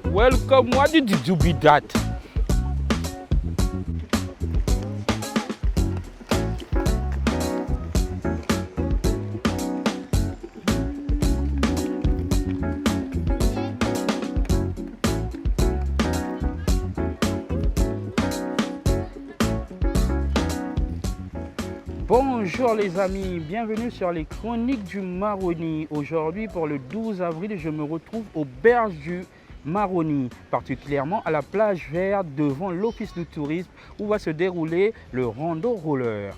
Welcome, what did you do with that? Bonjour les amis, bienvenue sur les Chroniques du Maroni. Aujourd'hui pour le 12 avril, je me retrouve aux berges du Maroni, particulièrement à la plage verte devant l'office du tourisme où va se dérouler le rando roller.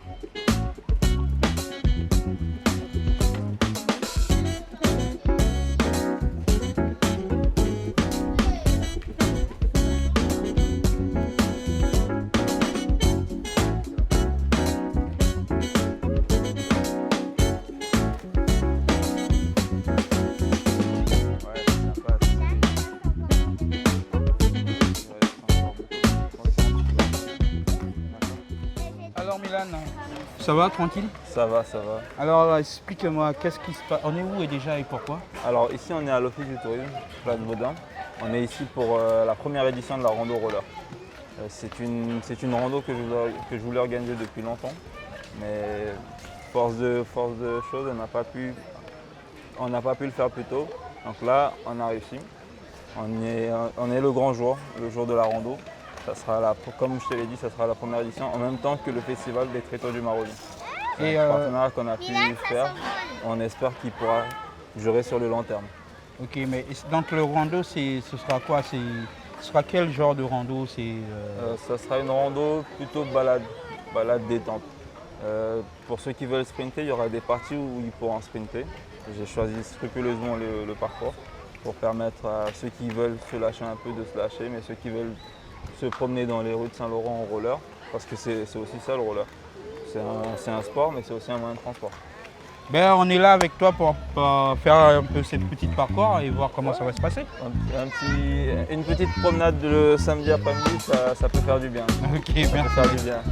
Alors Milan, ça va, tranquille? Ça va, ça va. Alors explique-moi, qu'est-ce qui se passe? On est où et déjà et pourquoi? Alors ici on est à l'office du tourisme, place Baudin. On est ici pour la première édition de la rando roller. C'est une rando que je voulais organiser depuis longtemps, mais force de choses, on n'a pas pu le faire plus tôt. Donc là, on a réussi. On est le grand jour, le jour de la rando. Ça sera comme je te l'ai dit, ça sera la première édition en même temps que le festival des Tréteaux du Maroni. C'est un partenariat qu'on a pu faire. On espère qu'il pourra durer sur le long terme. Ok, mais donc le rando, ce sera quoi? Ce sera quel genre de rando? Ça sera une rando plutôt balade détente. Pour ceux qui veulent sprinter, il y aura des parties où ils pourront sprinter. J'ai choisi scrupuleusement le parcours pour permettre à ceux qui veulent se lâcher un peu de se lâcher, mais ceux qui veulent se promener dans les rues de Saint-Laurent en roller, parce que c'est aussi ça le roller. C'est un sport, mais c'est aussi un moyen de transport. Ben, on est là avec toi pour faire un peu cette petite parcours et voir comment ça va se passer. Une petite promenade le samedi après-midi, ça peut faire du bien. Ok, ça merci. peut faire du bien.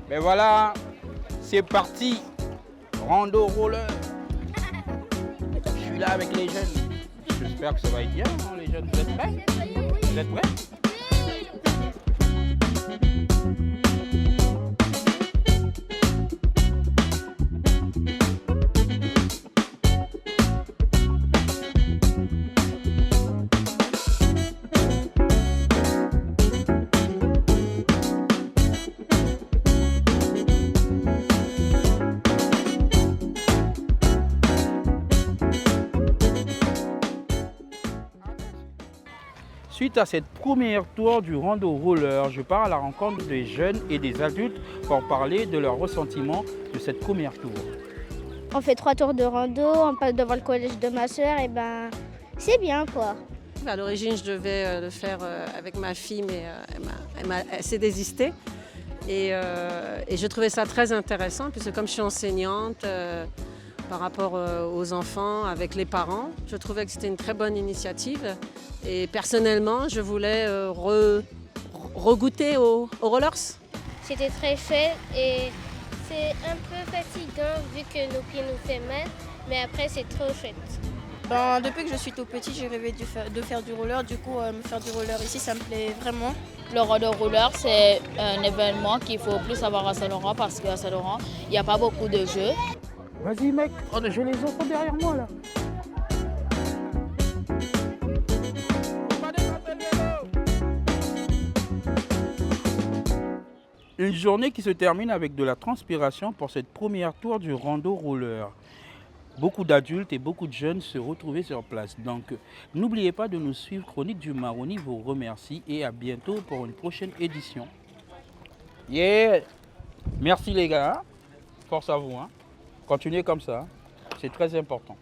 Ben voilà, c'est parti, rando roller. Je suis là avec les jeunes. J'espère que ça va être bien, hein, les jeunes. Vous êtes prêts? Vous êtes prêts? Suite à cette première tour du rando roller, je pars à la rencontre des jeunes et des adultes pour parler de leurs ressentiments de cette première tour. On fait 3 tours de rando, on passe devant le collège de ma soeur, et ben c'est bien quoi. À l'origine, je devais le faire avec ma fille, mais elle s'est désistée. Et je trouvais ça très intéressant, puisque comme je suis enseignante, par rapport aux enfants, avec les parents, je trouvais que c'était une très bonne initiative. Et personnellement, je voulais regoûter aux rollers. C'était très chouette et c'est un peu fatigant vu que nos pieds nous fait mal, mais après c'est trop chouette. Depuis que je suis tout petit, j'ai rêvé de faire du roller. Du coup, me faire du roller ici, ça me plaît vraiment. Le rando roller, c'est un événement qu'il faut plus avoir à Saint-Laurent parce qu'à Saint-Laurent, il n'y a pas beaucoup de jeux. Vas-y mec, je les entends derrière moi là. Une journée qui se termine avec de la transpiration pour cette première tour du rando roller. Beaucoup d'adultes et beaucoup de jeunes se retrouvaient sur place. Donc n'oubliez pas de nous suivre. Chronique du Maroni vous remercie et à bientôt pour une prochaine édition. Yeah! Merci les gars. Force à vous. Continuez comme ça. C'est très important.